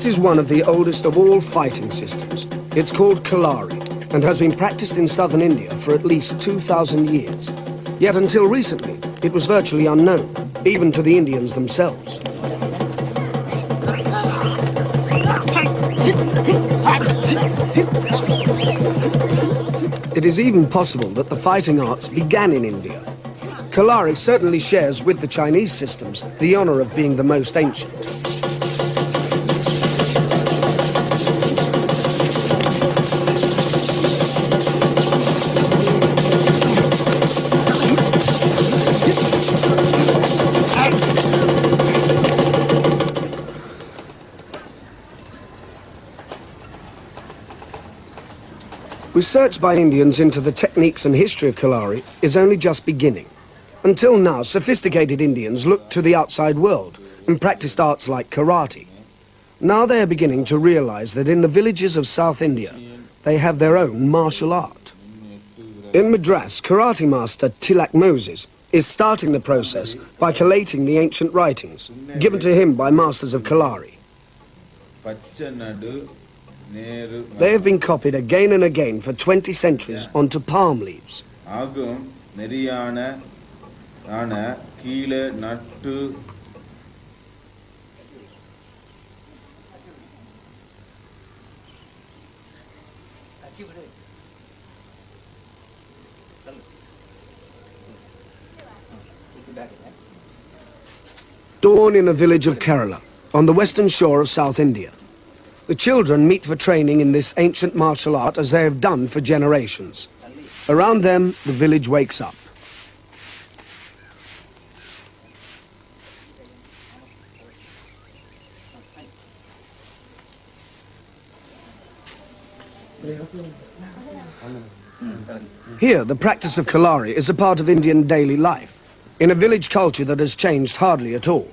is one of the oldest of all fighting systems. It's called Kalari and has been practiced in southern India for at least 2,000 years. Yet until recently, it was virtually unknown, even to the Indians themselves. It is even possible that the fighting arts began in India. Kalari certainly shares with the Chinese systems the honor of being the most ancient. Research by Indians into the techniques and history of Kalari is only just beginning. Until now, sophisticated Indians looked to the outside world and practiced arts like karate. Now they are beginning to realize that in the villages of South India, they have their own martial art. In Madras, karate master Tilak Moses is starting the process by collating the ancient writings given to him by masters of Kalari. They have been copied again and again for 20 centuries onto palm leaves. Dawn in a village of Kerala, on the western shore of South India. The children meet for training in this ancient martial art as they have done for generations. Around them, the village wakes up. Here, the practice of Kalari is a part of Indian daily life, in a village culture that has changed hardly at all.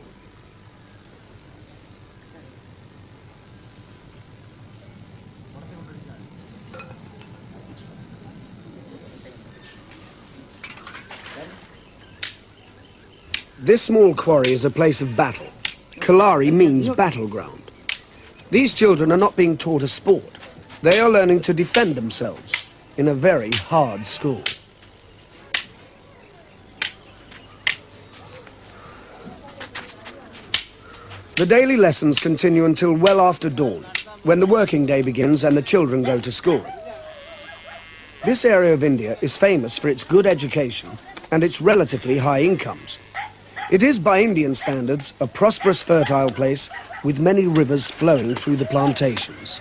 This small quarry is a place of battle. Kalari means battleground. These children are not being taught a sport. They are learning to defend themselves in a very hard school. The daily lessons continue until well after dawn, when the working day begins and the children go to school. This area of India is famous for its good education and its relatively high incomes. It is, by Indian standards, a prosperous, fertile place with many rivers flowing through the plantations.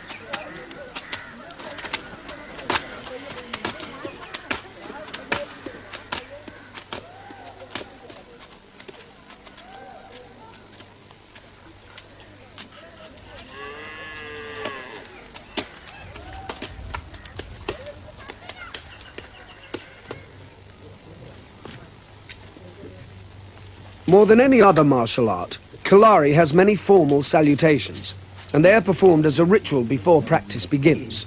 More than any other martial art, Kalari has many formal salutations, and they are performed as a ritual before practice begins.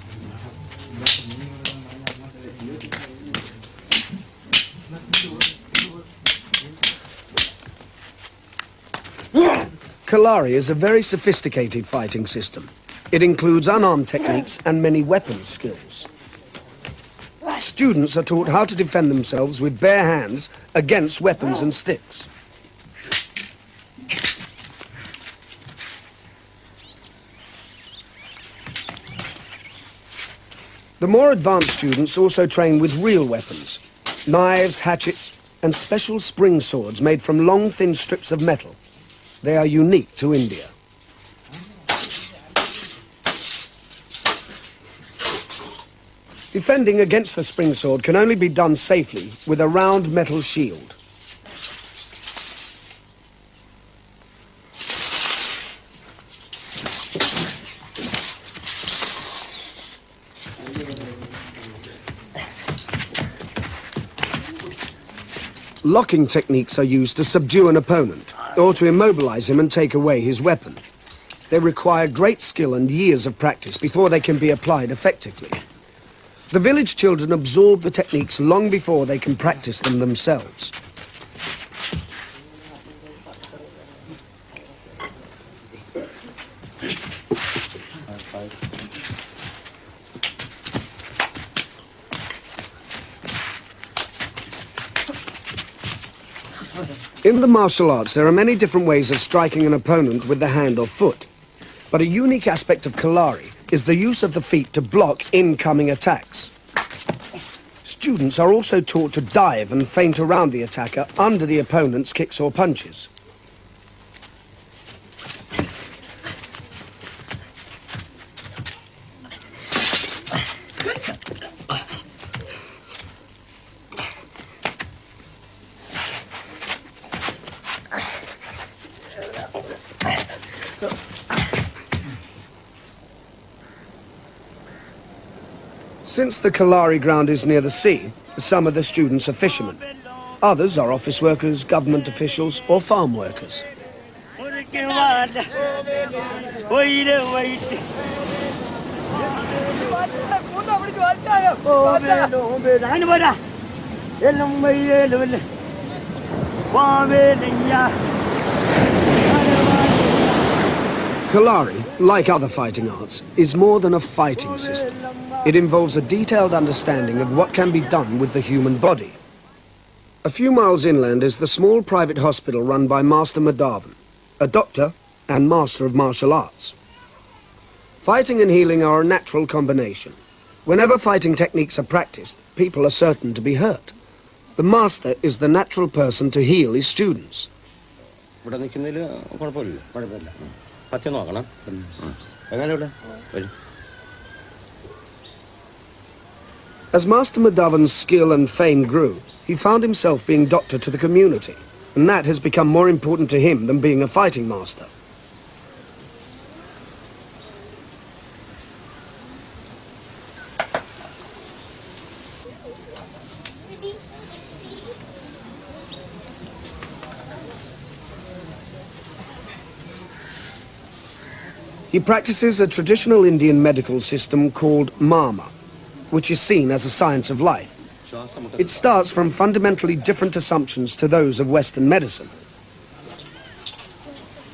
Kalari is a very sophisticated fighting system. It includes unarmed techniques and many weapons skills. Students are taught how to defend themselves with bare hands against weapons and sticks. The more advanced students also train with real weapons, knives, hatchets, and special spring swords made from long, thin strips of metal. They are unique to India. Defending against the spring sword can only be done safely with a round metal shield. Locking techniques are used to subdue an opponent or to immobilize him and take away his weapon. They require great skill and years of practice before they can be applied effectively. The village children absorb the techniques long before they can practice them themselves. In the martial arts, there are many different ways of striking an opponent with the hand or foot. But a unique aspect of Kalari is the use of the feet to block incoming attacks. Students are also taught to dive and feint around the attacker under the opponent's kicks or punches. Since the Kalari ground is near the sea, some of the students are fishermen. Others are office workers, government officials, or farm workers. Kalari, like other fighting arts, is more than a fighting system. It involves a detailed understanding of what can be done with the human body. A few miles inland is the small private hospital run by Master Madhavan, a doctor and master of martial arts. Fighting and healing are a natural combination. Whenever fighting techniques are practiced, people are certain to be hurt. The master is the natural person to heal his students. As Master Madhavan's skill and fame grew, he found himself being doctor to the community, and that has become more important to him than being a fighting master. He practices a traditional Indian medical system called Mama, which is seen as a science of life. It starts from fundamentally different assumptions to those of Western medicine.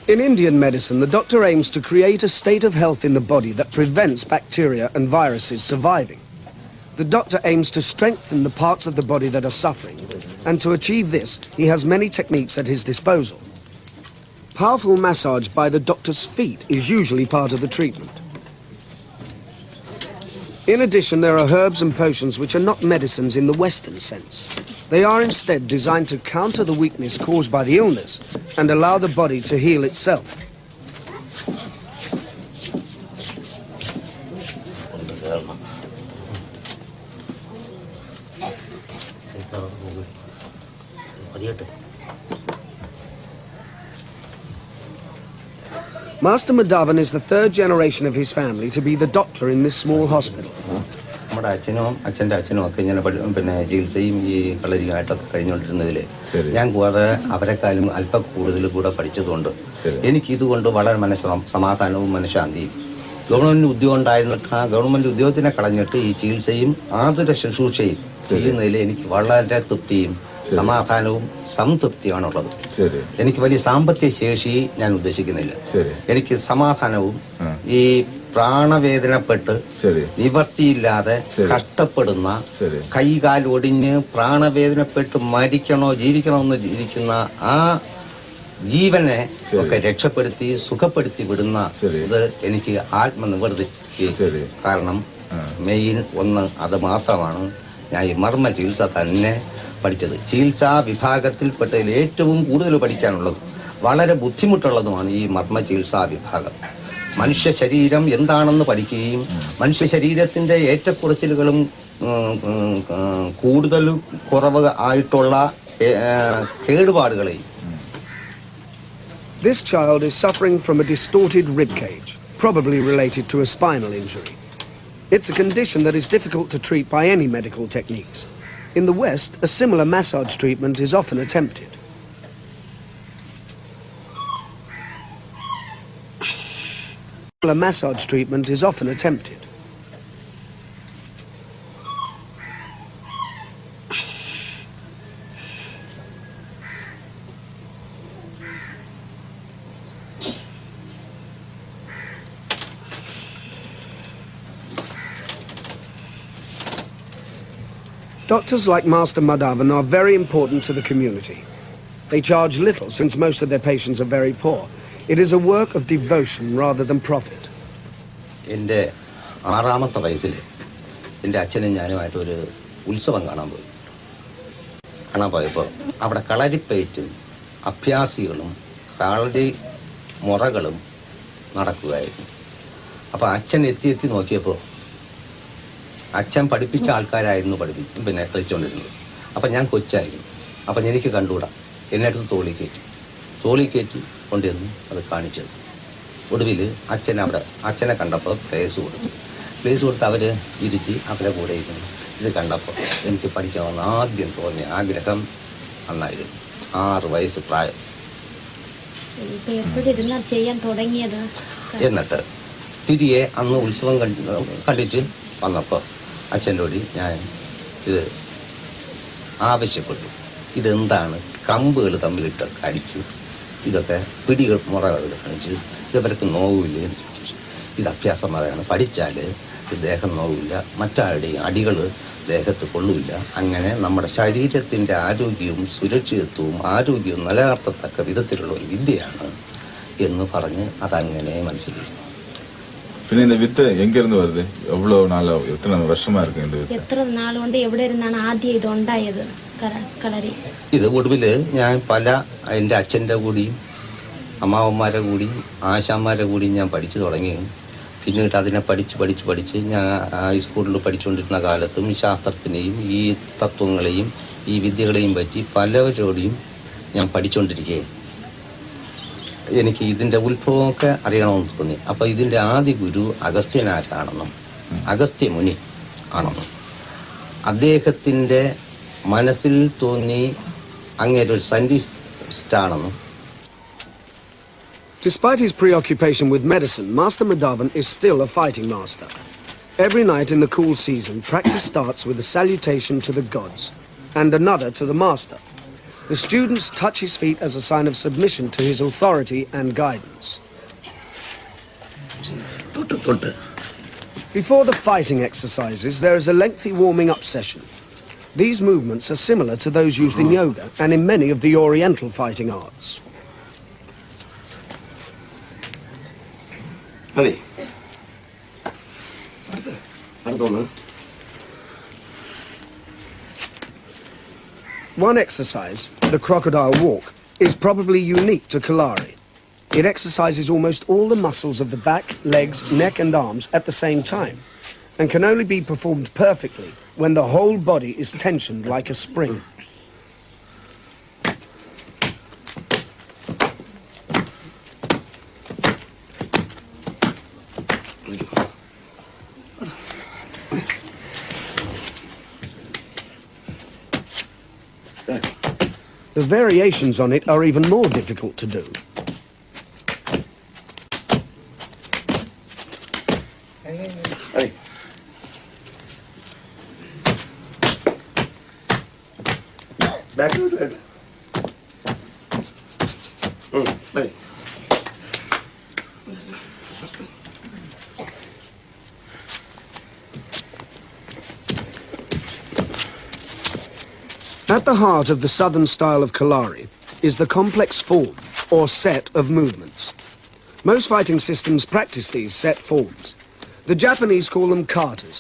In Indian medicine, the doctor aims to create a state of health in the body that prevents bacteria and viruses surviving. The doctor aims to strengthen the parts of the body that are suffering, and to achieve this, he has many techniques at his disposal. Powerful massage by the doctor's feet is usually part of the treatment. In addition, there are herbs and potions which are not medicines in the Western sense. They are instead designed to counter the weakness caused by the illness and allow the body to heal itself. Master Madhavan is the third generation of his family to be the doctor in this small hospital. Government ഉദ്യോഗത്തിനെ കളഞ്ഞിട്ട് ഈ ചികിത്സയും ആതുര ശുശ്രൂഷയും ചെയ്യുന്നതിൽ എനിക്ക് വളരെ തൃപ്തിയും സമാധാനവും സംതൃപ്തിയാണുള്ളത്. എനിക്ക് വലിയ സാമ്പത്തിക ശേഷി ഞാൻ ഉദ്ദേശിക്കുന്നില്ല. എനിക്ക് സമാധാനവും ഈ പ്രാണവേദനപ്പെട്ട് നിവർത്തിയില്ലാതെ കഷ്ടപ്പെടുന്ന കൈകാൽ ഒടിഞ്ഞ് പ്രാണവേദനപ്പെട്ട് മരിക്കണോ ജീവിക്കണോ എന്ന് ഇരിക്കുന്ന ആ ജീവനെ ഒക്കെ രക്ഷപ്പെടുത്തി സുഖപ്പെടുത്തി വിടുന്ന ഇത് എനിക്ക് ആത്മനിവർത്തി. കാരണം മെയിൻ ഒന്ന് അത് മാത്രമാണ്. ഞാൻ ഈ മർമ്മ ചികിത്സ തന്നെ പഠിച്ചത്. ചികിത്സാ വിഭാഗത്തിൽപ്പെട്ടതിൽ ഏറ്റവും കൂടുതൽ പഠിക്കാനുള്ളതും വളരെ ബുദ്ധിമുട്ടുള്ളതുമാണ് ഈ മർമ്മ ചികിത്സാ വിഭാഗം. മനുഷ്യ ശരീരം എന്താണെന്ന് പഠിക്കുകയും മനുഷ്യ ശരീരത്തിൻ്റെ ഏറ്റക്കുറച്ചിലുകളും കൂടുതൽ കുറവ് ആയിട്ടുള്ള കേടുപാടുകളെയും. This child is suffering from a distorted rib cage, probably related to a spinal injury. It's a condition that is difficult to treat by any medical techniques. In the West, a similar massage treatment is often attempted. A massage treatment is often attempted. Doctors like Master Madhavan are very important to the community. They charge little since most of their patients are very poor. It is a work of devotion rather than profit. എൻ്റെ 6ാമത്തെ വയസ്സിൽ എൻ്റെ അച്ഛനും ഞാനുമായിട്ടൊരു ഉത്സവം കാണാൻ പോയപ്പോൾ അവിടെ കളരിപ്പയറ്റും അഭ്യാസികളും കളരി മുറകളും നടക്കുകയായിരുന്നു. അപ്പോൾ അച്ഛൻ എത്തി നോക്കിയപ്പോൾ അച്ഛൻ പഠിപ്പിച്ച ആൾക്കാരായിരുന്നു കളിച്ചുകൊണ്ടിരുന്നത്. അപ്പം ഞാൻ കൊച്ചായിരുന്നു. അപ്പം എനിക്ക് കണ്ടുകൂടാ. എന്നെ അടുത്ത് തോളി കയറ്റി കൊണ്ടുവന്ന് അത് കാണിച്ചത്. ഒടുവിൽ അച്ഛനെ കണ്ടപ്പോൾ പ്ലേസ് കൊടുത്ത് അവർ ഇരുത്തി അവരെ കൂടെ ഇരുന്നു. ഇത് കണ്ടപ്പോൾ എനിക്ക് പഠിക്കണമെന്ന് ആദ്യം തോന്നിയ ആഗ്രഹം അന്നായിരുന്നു. 6 വയസ്സ് പ്രായം. എന്നിട്ട് തിരികെ അന്ന് ഉത്സവം കണ്ടിട്ട് വന്നപ്പോൾ അച്ഛൻ്റെ കൂടി ഞാൻ ഇത് ആവശ്യപ്പെട്ടു. ഇതെന്താണ്? കമ്പുകൾ തമ്മിലിട്ട് അടിച്ചു, ഇതൊക്കെ പിടികൾ മുറകൾ കാണിച്ചു, ഇതവർക്ക് നോവില്ല എന്ന് ചോദിച്ചു. ഇത് അഭ്യാസമായാണ്, പഠിച്ചാൽ ദേഹം നോവില്ല, മറ്റാരുടെയും അടികൾ ദേഹത്ത് കൊള്ളില്ല. അങ്ങനെ നമ്മുടെ ശരീരത്തിൻ്റെ ആരോഗ്യവും സുരക്ഷിതത്വവും ആരോഗ്യവും നിലനിർത്തത്തക്ക വിധത്തിലുള്ള ഒരു വിദ്യയാണ് എന്ന് പറഞ്ഞ് അതങ്ങനെ മനസ്സിലാക്കി. പിന്നെ இந்த വിത്ത് എങ്ങിരുന്ന് വരുന്നത്? എவ்வளவு നാളോ എത്ര വർഷമാ ഇருக்கு இந்த വിത്ത്? എത്ര നാളുകൊണ്ട് എവിടെ ഇരുന്നാണ് ആദ്യം ഇത് ഉണ്ടായത് കളരി? ഇത് ഒടുവിൽ ഞാൻ എൻ്റെ അച്ഛൻ്റെ കൂടിയും അമ്മാവന്മാരെ കൂടിയും ആശാന്മാരെ കൂടിയും ഞാൻ പഠിച്ചു തുടങ്ങി. പിന്നീട് അതിനെ പഠിച്ച് ഞാൻ ഹൈസ്കൂളിൽ പഠിച്ചുകൊണ്ടിരുന്ന കാലത്തും ഈ ശാസ്ത്രത്തിനെയും ഈ തത്വങ്ങളെയും ഈ വിദ്യകളെയും പറ്റി പലവരോടെയും ഞാൻ പഠിച്ചുകൊണ്ടിരിക്കുകയും എനിക്ക് ഇതിൻ്റെ ഉത്ഭവമൊക്കെ അറിയണമെന്ന് തോന്നി. അപ്പോൾ ഇതിൻ്റെ ആദ്യ ഗുരു അഗസ്ത്യനാരാണെന്നും അഗസ്ത്യമുനി ആണെന്നും അദ്ദേഹത്തിൻ്റെ മനസ്സിൽ തോന്നി അങ്ങേരൊരു സയൻറ്റിസ്റ്റാണെന്നും. Despite his preoccupation with medicine, Master Madhavan is still a fighting master. Every night in the cool season, practice starts with a salutation to the gods and another to the master. The students touch his feet as a sign of submission to his authority and guidance. Before the fighting exercises, there is a lengthy warming up session. These movements are similar to those used in yoga and in many of the Oriental fighting arts. One exercise, the crocodile walk, is probably unique to Kalari. It exercises almost all the muscles of the back, legs, neck and arms at the same time, and can only be performed perfectly when the whole body is tensioned like a spring. The variations on it are even more difficult to do. Back to that. At the heart of the southern style of Kalari is the complex form, or set of movements. Most fighting systems practice these set forms. The Japanese call them katas.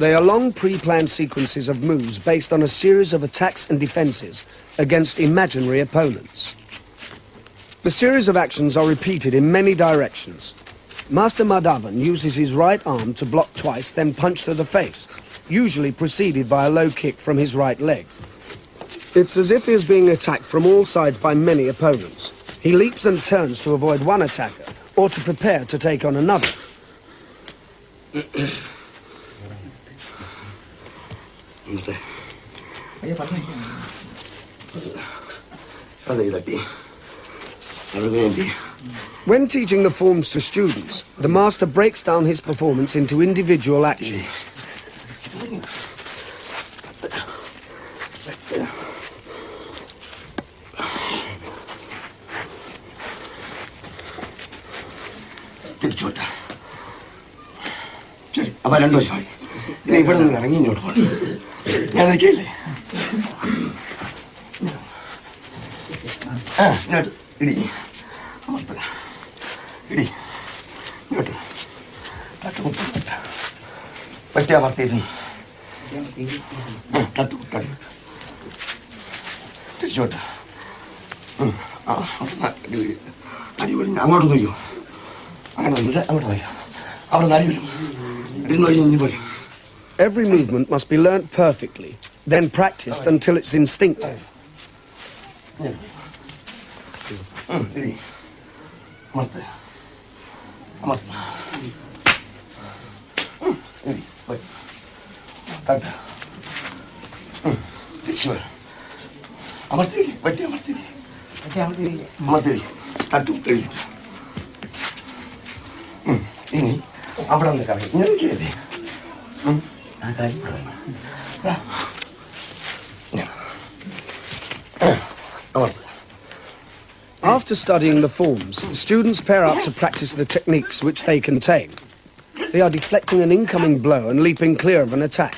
They are long pre-planned sequences of moves based on a series of attacks and defenses against imaginary opponents. The series of actions are repeated in many directions. Master Madhavan uses his right arm to block twice, then punch to the face, usually preceded by a low kick from his right leg. It's as if he is being attacked from all sides by many opponents. He leaps and turns to avoid one attacker or to prepare to take on another. When teaching the forms to students, the master breaks down his performance into individual actions. അപ്പോൾ 2 വർഷമായി. ഇനി ഇവിടെ നിന്ന് ഇറങ്ങി ഇങ്ങോട്ട് പോകണം. ഞാനൊക്കെയല്ലേ ഇങ്ങോട്ട് ഇടി അമർത്ത ഇടി ഇങ്ങോട്ട് തട്ടുമുട്ട പറ്റി അമർത്തിയിരുന്നു തട്ടുമുട്ടടി തിരിച്ചോട്ട് അടിപൊളി അങ്ങോട്ട് നോക്കിയോ അങ്ങനെ വന്നിട്ട് അങ്ങോട്ട് നോക്കിയോ അവിടെ നടി വരും അടി നോക്കി ഇനി പോലും. Every movement must be learnt perfectly, then practiced until it's instinctive. ഇനി അവിടെ ഒന്ന് കളയും ഇങ്ങനെയൊക്കെയല്ലേ After studying the forms, students pair up to practice the techniques which they contain. They are deflecting an incoming blow and leaping clear of an attack.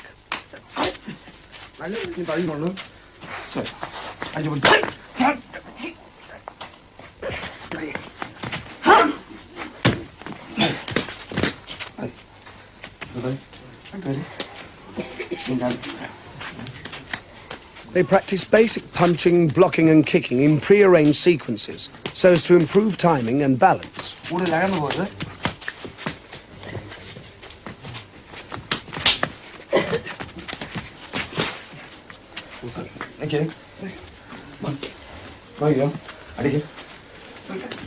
They practice basic punching, blocking and kicking in pre-arranged sequences so as to improve timing and balance.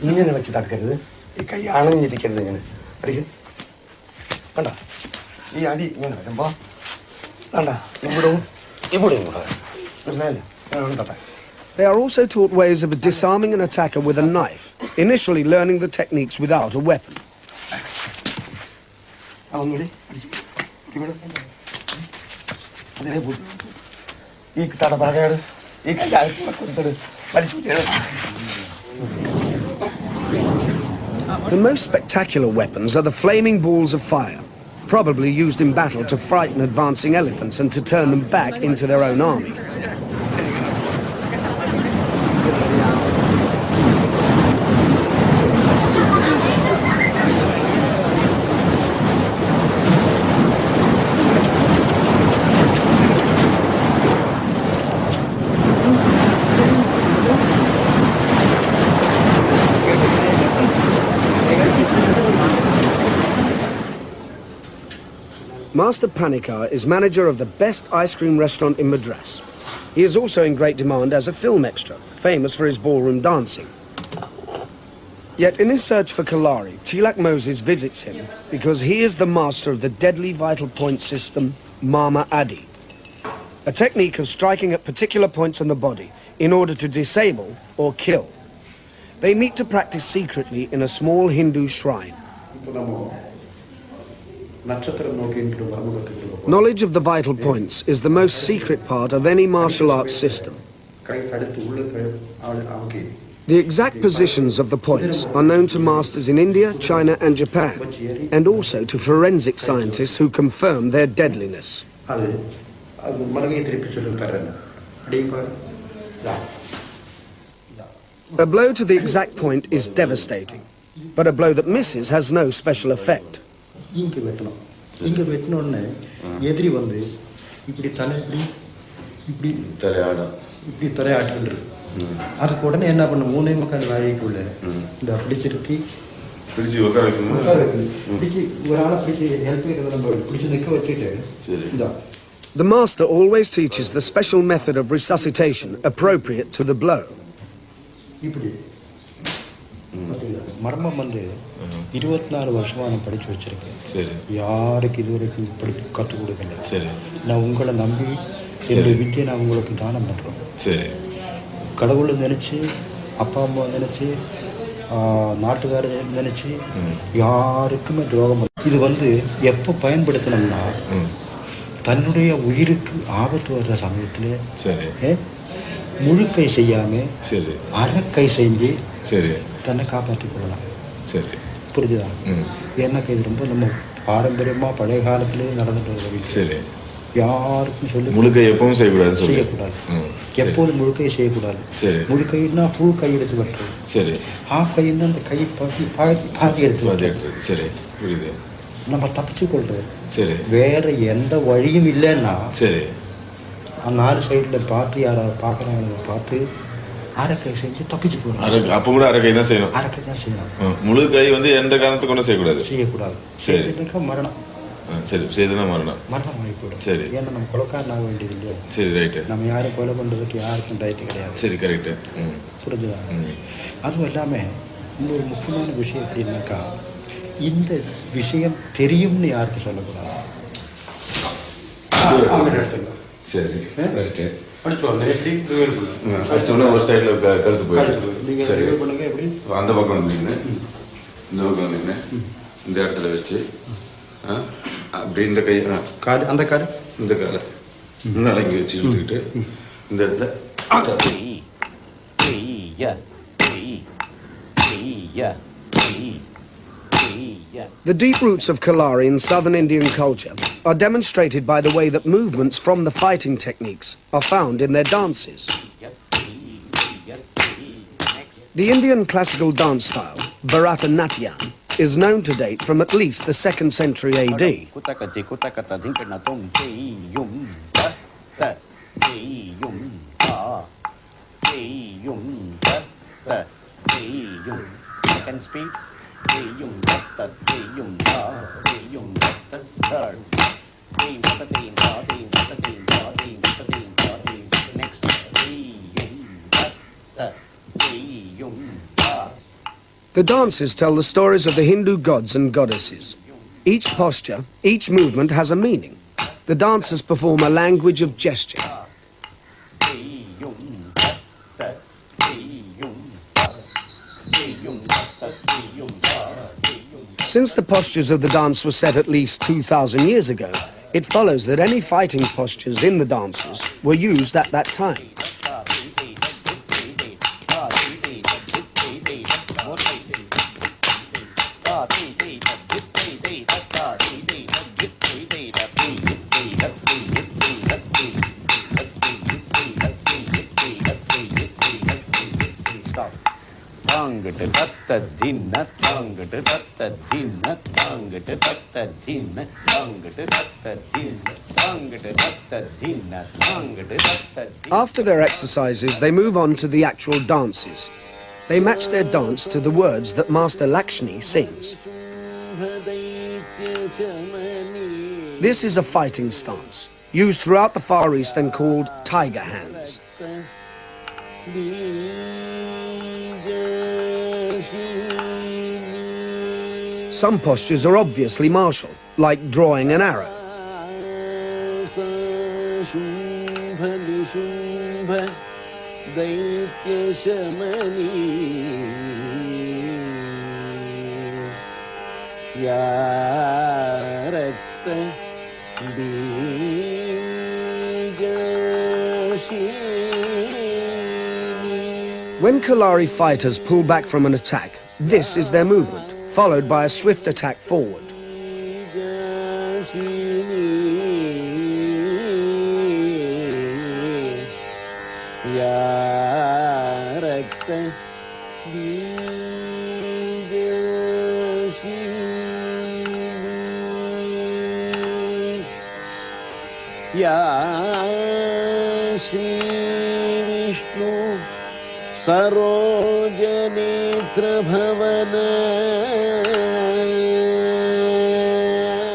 ഇങ്ങനെ വെച്ച് തക്കരുത് ഈ കൈ അണഞ്ഞിരിക്കരുത് ഇങ്ങനെ അടിക്കും കണ്ട ഈ അടി ഇങ്ങനെ വരുമ്പോ കണ്ട ഇവിടവും ഇവിടെയും കൂടെ മനസ്സിലായില്ലേ തട്ടാ. They are also taught ways of disarming an attacker with a knife, initially learning the techniques without a weapon. അതൊന്നുകൂടി അതിനെ ഈ തട പഴകയാണ് ഈ കൈ കൊടുത്തത് വലിച്ചു The most spectacular weapons are the flaming balls of fire, probably used in battle to frighten advancing elephants and to turn them back into their own army. Master Panikar is manager of the best ice cream restaurant in Madras. He is also in great demand as a film extra, famous for his ballroom dancing. Yet in his search for Kalari, Tilak Moses visits him because he is the master of the deadly vital point system, Mama Adi, a technique of striking at particular points on the body in order to disable or kill. They meet to practice secretly in a small Hindu shrine. Knowledge of the vital points is the most secret part of any martial arts system. The exact positions of the points are known to masters in India, China and Japan, and also to forensic scientists who confirm their deadliness. A blow to the exact point is devastating, but a blow that misses has no special effect. இங்கே வெட்டணும் இங்கே வெட்டினோடனே எதிரி வந்து இப்படி தலை இப்படி இப்படி தலையாட்டிட்டு அதுக்கு உடனே என்ன பண்ண 3.25 வாழைக்குள்ள இந்த பிடிச்சிருத்தி பிடிச்சி உட்கார வைக்கணும் பிடிச்சி ஒரு ஆளை பிடிச்சி ஹெல்ப் நம்ம பிடிச்சி நிற்க வச்சுட்டு இந்த The master always teaches the special method of resuscitation appropriate to the blow. இப்படி மர்மம் வந்து 24 வருஷமாக நான் படித்து வச்சுருக்கேன். சரி, யாருக்கு இது வரைக்கும் இப்படி கற்றுக் கொடுக்கல. சரி, நான் உங்களை நம்பி என்னுடைய வித்தியை நான் உங்களுக்கு தானம் பண்ணுறோம். சரி, கடவுளை நினச்சி அப்பா அம்மா நினச்சி நாட்டுக்காரர் நினச்சி யாருக்குமே துரோகம். இது வந்து எப்போ பயன்படுத்தினோம்னா தன்னுடைய உயிருக்கு ஆபத்து வர்ற சமயத்தில் சரி முழுக்கை செய்யாமல் சரி அரைக்கை செஞ்சு சரி தன்னை காப்பாற்றிக் கொள்ளலாம். சரி, புரிஞ்சுதா? ஏன்னாக்கா இது ரொம்ப நம்ம பாரம்பரியமாக பழைய காலத்திலேயே நடந்துட்டு வருது. சரி, யாருக்கும் சொல்லி முழுக்கை எப்பவும் செய்யக்கூடாதுன்னு சொல்லி. செய்யக்கூடாது. ம், சரி. எப்போதும் முழுக்கை செய்யக்கூடாது. சரி. முழுக்கைன்னா ஃபுல் கை எடுத்து வெட்டுறது. சரி. ஹாஃப் கைன்னா அந்த கை பாதி எடுத்து பாதி வெட்டுறது. எடுத்து. சரி, புரியுது. நம்ம தப்பிச்சு கொள்றது. சரி. வேற எந்த வழியும் இல்லைன்னா சரி. அந்த 4 சைடில் பார்த்து யாராவது பார்க்குறாங்க பார்த்து அரைக்கை செஞ்சு தப்பிச்சு போகணும். அப்போ கூட அரைக்கை தான் செய்யணும். அரைக்கை தான் செய்யணும். முழு கை வந்து எந்த காரணத்துக்கு கொண்டு செய்யக்கூடாது. செய்யக்கூடாது. சரி. செய்யறதுக்கா மரணம். சரி, செய்தனா மரணம். மரணம் ஆகிக்கூடும். சரி. ஏன்னா நம்ம கொலைக்காரன் ஆக வேண்டியது இல்லையா. சரி, ரைட்டு. நம்ம யாரும் கொலை பண்ணுறதுக்கு யாருக்கும் ரைட்டு கிடையாது. சரி, கரெக்டு. புரிஞ்சுதா? அதுவும் இல்லாமல் இன்னொரு முக்கியமான விஷயம் எப்படின்னாக்கா, இந்த விஷயம் தெரியும்னு யாருக்கும் சொல்லக்கூடாது. சரி, ரைட்டு. அடிச்சோன்னா ஒரு சைடில் கருத்து போயிடுச்சு. நீங்கள் சரி பண்ணுங்க. எப்படி அந்த பக்கம் நின்று இந்த பக்கம் நின்று இந்த இடத்துல வச்சு அப்படி இந்த கை காடு அந்த காடு இந்த காலை முன்னால் இங்கே வச்சு இழுத்துக்கிட்டு இந்த இடத்துல The deep roots of Kalari in southern Indian culture are demonstrated by the way that movements from the fighting techniques are found in their dances. The Indian classical dance style, Bharatanatyam, is known to date from at least the 2nd century AD. Second speed. The dances tell the stories of the Hindu gods and goddesses. Each posture, each movement has a meaning. The dancers perform a language of gesture. Since the postures of the dance were set at least 2,000 years ago, it follows that any fighting postures in the dances were used at that time. After their exercises, they move on to the actual dances. They match their dance to the words that Master Lakshmi sings. This is a fighting stance, used throughout the Far East and called tiger hands. Some postures are obviously martial, like drawing an arrow. When Kalari fighters pull back from an attack, this is their movement, followed by a swift attack forward.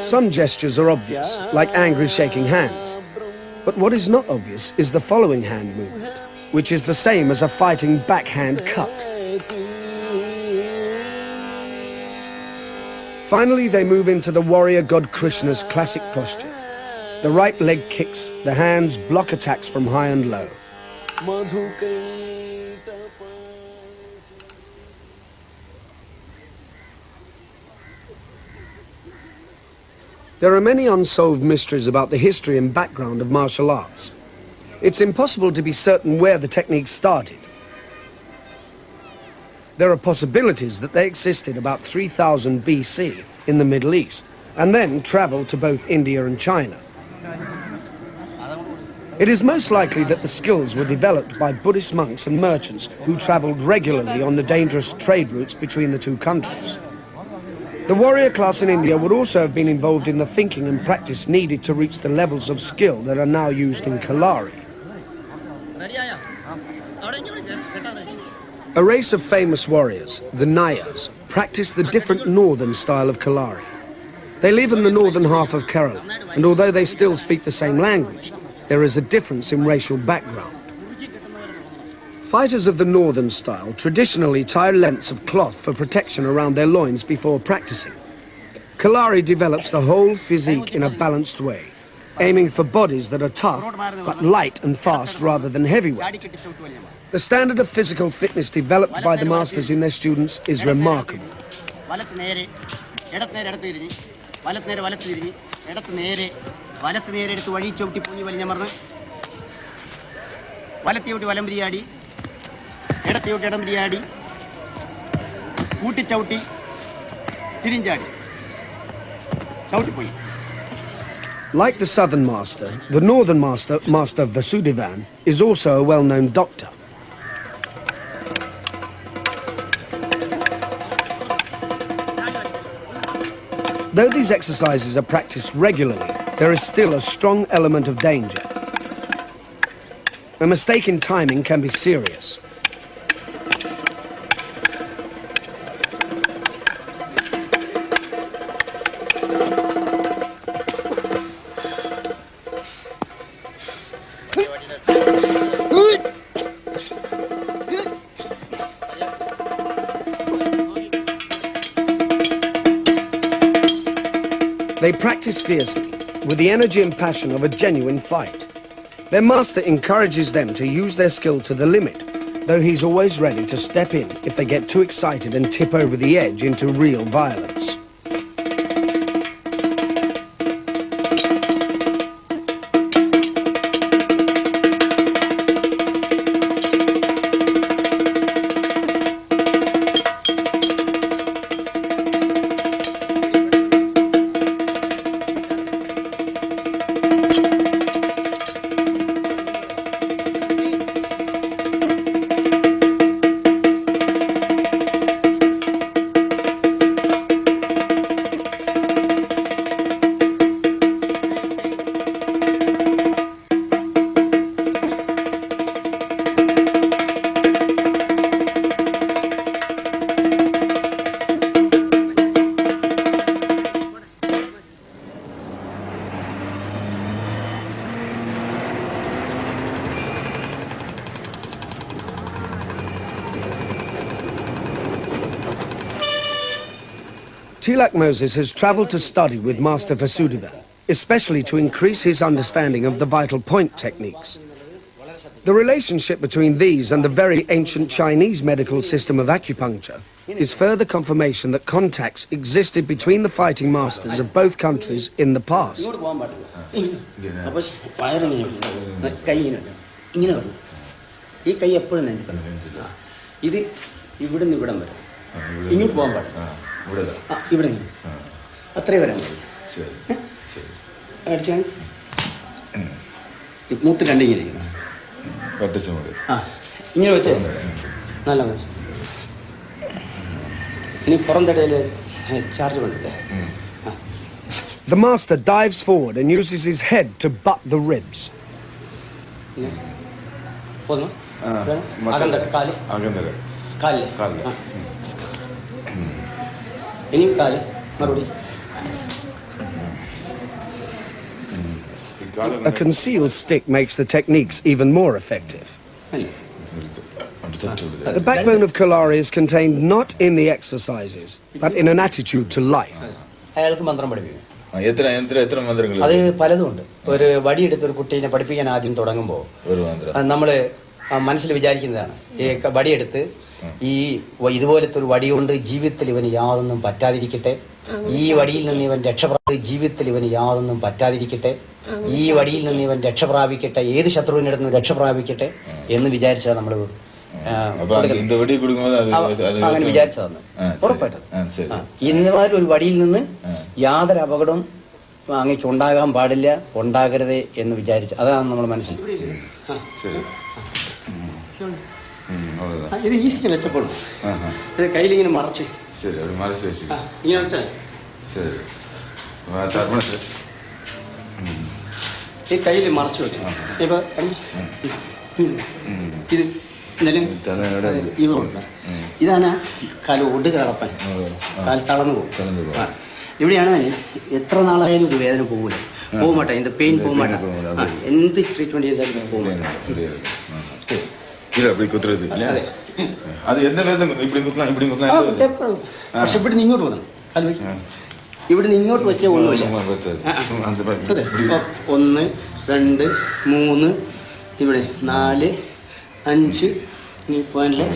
Some gestures are obvious, like angry shaking hands. But what is not obvious is the following hand movement, which is the same as a fighting backhand cut. Finally, they move into the warrior god Krishna's classic posture. The right leg kicks, the hands block attacks from high and low. There are many unsolved mysteries about the history and background of martial arts. It's impossible to be certain where the techniques started. There are possibilities that they existed about 3000 BC in the Middle East and then traveled to both India and China. It is most likely that the skills were developed by Buddhist monks and merchants who travelled regularly on the dangerous trade routes between the two countries. The warrior class in India would also have been involved in the thinking and practice needed to reach the levels of skill that are now used in Kalari. A race of famous warriors, the Nayars, practice the different northern style of Kalari. They live in the northern half of Kerala, and although they still speak the same language, there is a difference in racial background. Fighters of the northern style traditionally tie lengths of cloth for protection around their loins before practicing. Kalari develops the whole physique in a balanced way, aiming for bodies that are tough but light and fast rather than heavyweight. The standard of physical fitness developed by the masters in their students is remarkable. Like the southern master, the northern master, Master Vasudevan, is also a well-known doctor. Though these exercises are practiced regularly, there is still a strong element of danger. A mistake in timing can be serious. They practice fiercely, with the energy and passion of a genuine fight. Their master encourages them to use their skill to the limit, though he's always ready to step in if they get too excited and tip over the edge into real violence. Tilak Moses has travelled to study with Master Vasudevan, especially to increase his understanding of the vital point techniques. The relationship between these and the very ancient Chinese medical system of acupuncture is further confirmation that contacts existed between the fighting masters of both countries in the past. ഇവിടെ അത്രയും വരാൻ അടിച്ചാൽ മൂത്ത് രണ്ടിങ്ങനെ ആ ഇങ്ങനെ വെച്ചേ നല്ല ഇനി പുറം തടയിൽ charge കൊണ്ടില്ലേ. The master dives forward and uses his head to butt the ribs. പോന്നു അകന്തര കാല് കാലില്ലേ ഇനിയും കാല് മറുപടി. A concealed stick makes the techniques even more effective. The backbone of Kalari is contained not in the exercises, but in an attitude to life. അയാൾക്ക് മന്ത്രം പഠിപ്പിക്കും. അത് പലതുമുണ്ട്. ഒരു വടിയെടുത്ത് ഒരു കുട്ടീനെ പഠിപ്പിക്കാൻ ആദ്യം തുടങ്ങുമ്പോൾ നമ്മൾ മനസ്സിൽ വിചാരിക്കുന്നതാണ് ഈ വടിയെടുത്ത് ഈ ഇതുപോലത്തെ ഒരു വടി കൊണ്ട് ജീവിതത്തിൽ ഇവന് യാതൊന്നും പറ്റാതിരിക്കട്ടെ, ഈ വടിയിൽ നിന്ന് ഇവൻ ജീവിതത്തിൽ ഇവന് യാതൊന്നും പറ്റാതിരിക്കട്ടെ, ഈ വടിയിൽ നിന്ന് ഇവൻ രക്ഷപ്രാപിക്കട്ടെ, ഏത് ശത്രുവിൻ്റെ അടുത്ത് നിന്ന് രക്ഷപ്രാപിക്കട്ടെ എന്ന് വിചാരിച്ചാൽ നമ്മൾ അങ്ങനെ വിചാരിച്ചതാണ് ഉറപ്പായിട്ടും. ഇന്നമാതിരി ഒരു വടിയിൽ നിന്ന് യാതൊരു അപകടവും അങ്ങേക്ക് ഉണ്ടാകാൻ പാടില്ല, ഉണ്ടാകരുത് എന്ന് വിചാരിച്ച് അതാണ് നമ്മൾ മനസ്സിൽ. ശരി. ഇത് ഈസിനെ വെച്ചപ്പോഴും ഇത് കയ്യിലിങ്ങനെ മറച്ച് ശരി, ഒരു മറച്ച് വെച്ച് ഇങ്ങനെ വെച്ചാൽ ശരി. ഈ കയ്യിൽ മറച്ചു വെക്കും. ഇപ്പൊ ഇത് ഇതാണ് കാല് ഒടുക തളപ്പൻ, കാല് തളർന്നു പോകും. ഇവിടെയാണ് എത്ര നാളായാലും ഇത് വേദന പോകില്ല, പോകുമാട്ടെ, ഇതിന്റെ പെയിൻ പോകുമാട്ടെ, എന്ത് ട്രീറ്റ്മെന്റ് ചെയ്താലും പോകുമാട്ടെ. പക്ഷെ ഇവിടുന്ന് ഇങ്ങോട്ട് പോകുന്നു, കാല് വയ്ക്കും. ഇവിടുന്ന് ഇങ്ങോട്ട് പറ്റിയ ഒന്നുമില്ല. 1 2 3 ഇവിടെ 4 5 ഈ പോയിന്റില്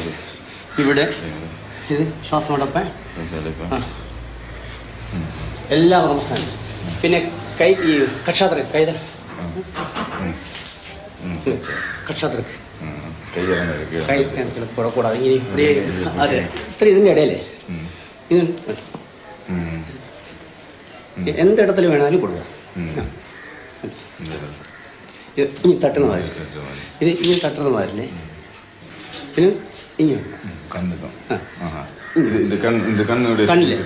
ഇവിടെ ഇത് ശ്വാസമടപ്പൻ എല്ലാ അവസ്ഥയും. പിന്നെ കൈ ഈ കക്ഷാത്രക്ക് കൈതൽ കക്ഷാത്രക്ക് കൈ കൂടാതെ ഇങ്ങനെ അതെ ഇത്ര ഇതിൻ്റെ ഇടയിലേ ഇത് എന്തിടത്തിൽ വേണമെങ്കിലും കൊടുക്കുക. ഇനി തട്ടുന്ന മാതിരി, ഇത് ഇങ്ങനെ തട്ടുന്ന മാതിരില്ലേ, പിന്നെ ഇങ്ങനെ കണ്ണില്ലേ,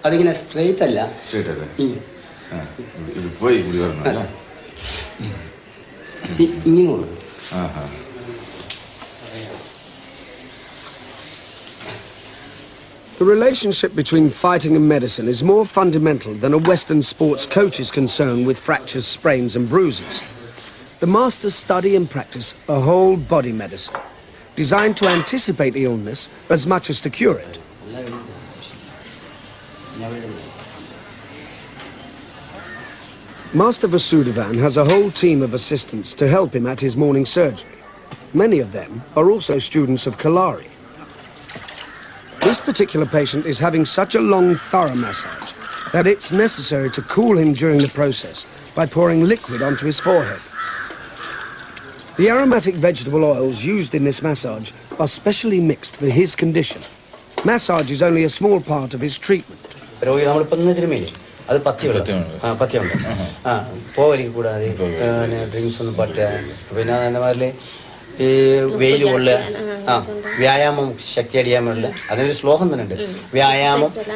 അതിങ്ങനെ സ്ട്രെയിറ്റ് അല്ല, ഇങ്ങനെ കൊടുക്കും. The relationship between fighting and medicine is more fundamental than a Western sports coach is concerned with fractures, sprains and bruises. The masters study and practice a whole body medicine, designed to anticipate illness as much as to cure it. Master Vasudevan has a whole team of assistants to help him at his morning surgery. Many of them are also students of Kalari. This particular patient is having such a long, thorough massage that it's necessary to cool him during the process by pouring liquid onto his forehead. The aromatic vegetable oils used in this massage are specially mixed for his condition. Massage is only a small part of his treatment. അത് പഥ്യമുണ്ട്, പോകലിക്ക് കൂടാതെ drinks ഒന്നും പറ്റുക. പിന്നെ അതേമാതിരി ഈ വെയിൽ കൊള്ളുക, വ്യായാമം ശക്തി അടിയാൻ പാടില്ല. അതിനൊരു ശ്ലോകം തന്നെ ഉണ്ട്,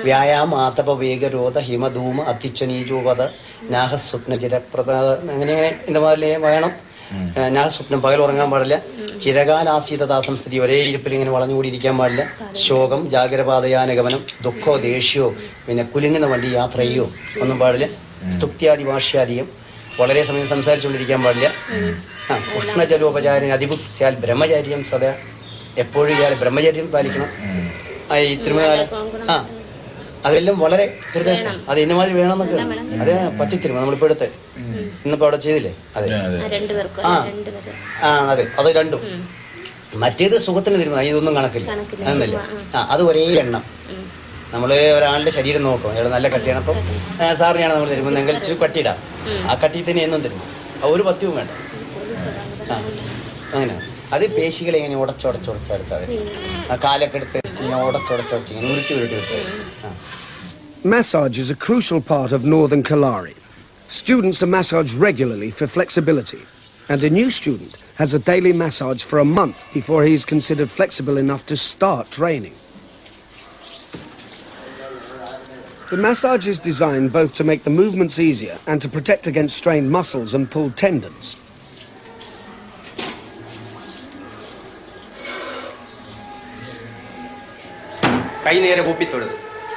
വ്യായാമം ആതപ വേഗരോധ ഹിമധൂമ അതിച്ചനീജോപത നാഹസ്വപ്ന ചിരപ്രദ, അങ്ങനെ இந்த மாதிரி വേണം. നാഹസ്വപ്നം, പകൽ ഉറങ്ങാൻ പാടില്ല. ചിരകാലാസീതദാസംസ്ഥിതി, ഒരേ ഇരിപ്പിൽ ഇങ്ങനെ വളഞ്ഞുകൂടി ഇരിക്കാൻ പാടില്ല. ശോകം, ജാഗ്രപാതയാനഗമനം, ദുഃഖോ, ദേഷ്യമോ, പിന്നെ കുലുങ്ങുന്ന വണ്ടി യാത്ര ചെയ്യോ ഒന്നും പാടില്ല. സ്തുപ്ത്യാദി ഭാഷ്യാദിയും, വളരെ സമയം സംസാരിച്ചുകൊണ്ടിരിക്കാൻ പാടില്ല. ഉഷ്ണജലോപചാരന് അതിബുദ്ധിയാൽ ബ്രഹ്മചര്യം സദാ, എപ്പോഴും ഇയാൾ ബ്രഹ്മചര്യം പാലിക്കണം. ഈ തിരുമല അതെല്ലാം വളരെ കൃത്യമായിട്ട് അത് ഇന്നമാതിരി വേണമെന്നൊക്കെ അതെ പറ്റിത്തിരുമ നമ്മളിപ്പോ എടുത്ത് ഇന്നിപ്പോ അവിടെ ചെയ്തില്ലേ. അതെ അതെ, അത് രണ്ടും. മറ്റേത് സുഖത്തിന് തിരുമ, ഇതൊന്നും കണക്കില്ല എന്നല്ലേ. അത് ഒരേ എണ്ണം. നമ്മൾ ഒരാളുടെ ശരീരം നോക്കും, അയാൾ നല്ല കട്ടിയാണ്, അപ്പം സാറിനെയാണ് നമ്മൾ തരുമ്പോൾ ഇച്ചിരി കട്ടിയിടാം, ആ കട്ടി തന്നെ എന്നും തരും, ഒരു പത്യവും വേണ്ട. അങ്ങനെ അത് പേശികളെ ഇങ്ങനെ ഉടച്ചുടച്ചടിച്ചാൽ ആ കാലൊക്കെ എടുത്ത് ഇങ്ങനെ ഉടച്ചുടച്ചടിച്ച് ഇങ്ങനെ ഉരുട്ടി വിട്ട്. Massage is a crucial part of Northern Kalari. Students are massaged regularly for flexibility, and a new student has a daily massage for a month before he is considered flexible enough to start training. The massage is designed both to make the movements easier and to protect against strained muscles and pulled tendons. കൈ നേരെ കൂപ്പിത്തൊഴുത്,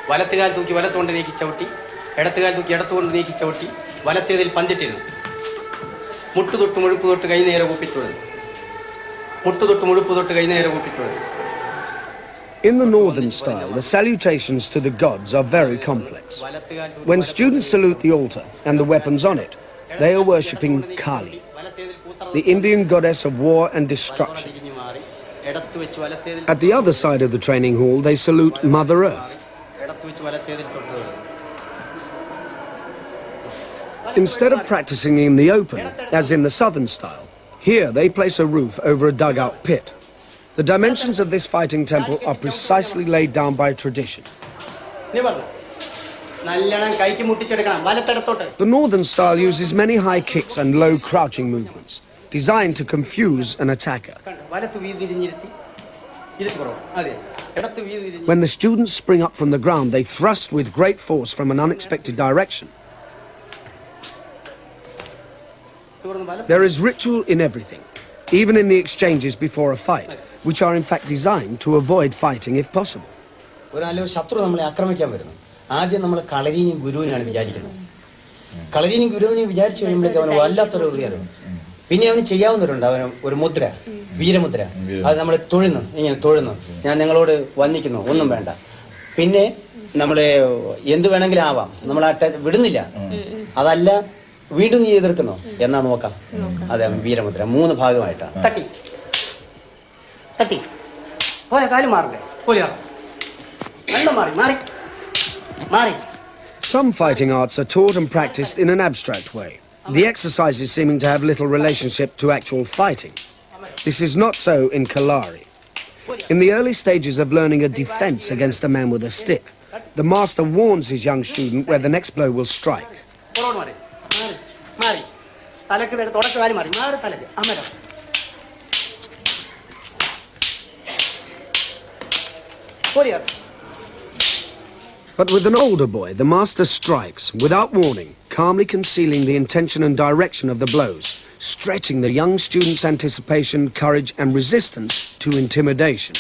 വലത്തുകാൽ തൂക്കി വലത്തുകൊണ്ട് നീക്കി ചവിട്ടി, ഇടത്തുകാൽ തൂക്കി ഇടത്തുകൊണ്ട് നീക്കി ചവിട്ടി, വലത്തേതിൽ പന്തിട്ടിരുന്നു. മുട്ടുതൊട്ട് മുഴുപ്പ് തൊട്ട് കൈ നേരെ കൂപ്പിത്തൊഴുത്, മുട്ടുതൊട്ട് മുഴുപ്പ് തൊട്ട് കൈ നേരെ കൂപ്പിത്തൊഴുത്. In the northern style, the salutations to the gods are very complex. When students salute the altar and the weapons on it, they are worshipping Kali, the Indian goddess of war and destruction. At the other side of the training hall, they salute Mother Earth. Instead of practicing in the open, as in the southern style, here they place a roof over a dugout pit. The dimensions of this fighting temple are precisely laid down by tradition. The northern style uses many high kicks and low crouching movements, designed to confuse an attacker. When the students spring up from the ground, they thrust with great force from an unexpected direction. There is ritual in everything, even in the exchanges before a fight, which are in fact designed to avoid fighting if possible. ആദ്യം നമ്മൾ കളരിനെയും ഗുരുവിനാണ് വിചാരിക്കുന്നത്. കളരിനെയും ഗുരുവിനെയും വിചാരിച്ചു കഴിയുമ്പോഴേക്കും അവന് വല്ലാത്തൊരു കയറും. പിന്നെ അവന് ചെയ്യാവുന്നവരുണ്ട്. അവന് ഒരു മുദ്ര, വീരമുദ്ര, അത് നമ്മൾ തൊഴുന്നു, ഇങ്ങനെ തൊഴുന്നു, ഞാൻ നിങ്ങളോട് വന്നിക്കുന്നു, ഒന്നും വേണ്ട. പിന്നെ നമ്മളെ എന്ത് വേണമെങ്കിലും ആവാം, നമ്മൾ വിടുന്നില്ല. അതല്ല വീണ്ടും നീ എതിർക്കുന്നോ എന്നാ നോക്കാം. അതെ, വീരമുദ്ര 3 ഭാഗമായിട്ടാണ്. തട്ടി തട്ടി പോലെ കാല് മാറണ്ടേ, പോലെ നല്ല മാറി മാറി. Some fighting arts are taught and practiced in an abstract way, the exercises seeming to have little relationship to actual fighting. This is not so in Kalari. In the early stages of learning a defense against a man with a stick, the master warns his young student where the next blow will strike. But with an older boy, the master strikes, without warning, calmly concealing the intention and direction of the blows, stretching the young student's anticipation, courage and resistance to intimidation.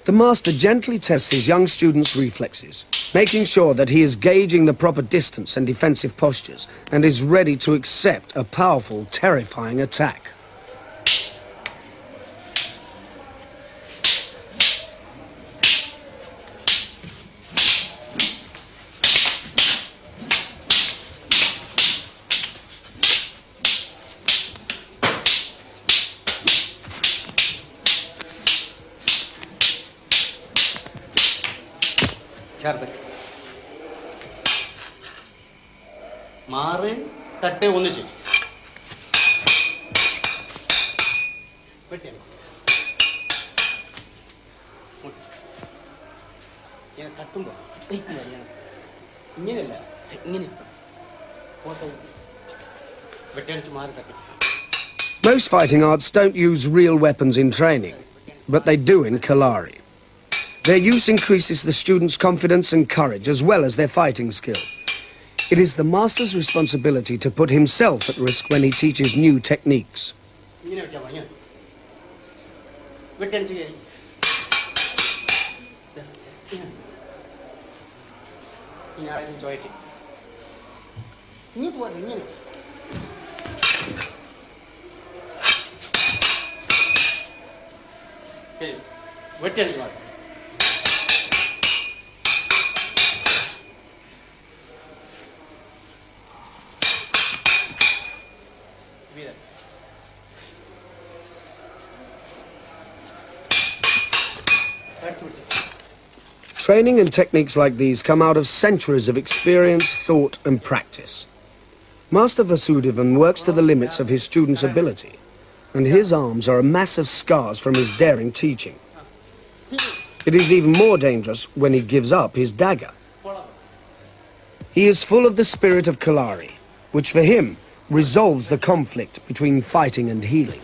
The master gently tests his young student's reflexes, making sure that he is gauging the proper distance and defensive postures, and is ready to accept a powerful, terrifying attack. ചേർത്ത് മാറ് തട്ട് ഒന്നിച്ച് തട്ടുമ്പോ ഇങ്ങനെയല്ല, ഇങ്ങനെ വെട്ടടിച്ച് മാറി തട്ടി. Most fighting arts don't use real weapons in training, but they do in Kalari. Their use increases the students' confidence and courage, as well as their fighting skill. It is the master's responsibility to put himself at risk when he teaches new techniques. Training and techniques like these come out of centuries of experience, thought and practice. Master Vasudevan works to the limits of his students' ability, and his arms are a mass of scars from his daring teaching. It is even more dangerous when he gives up his dagger. He is full of the spirit of Kalari, which for him resolves the conflict between fighting and healing.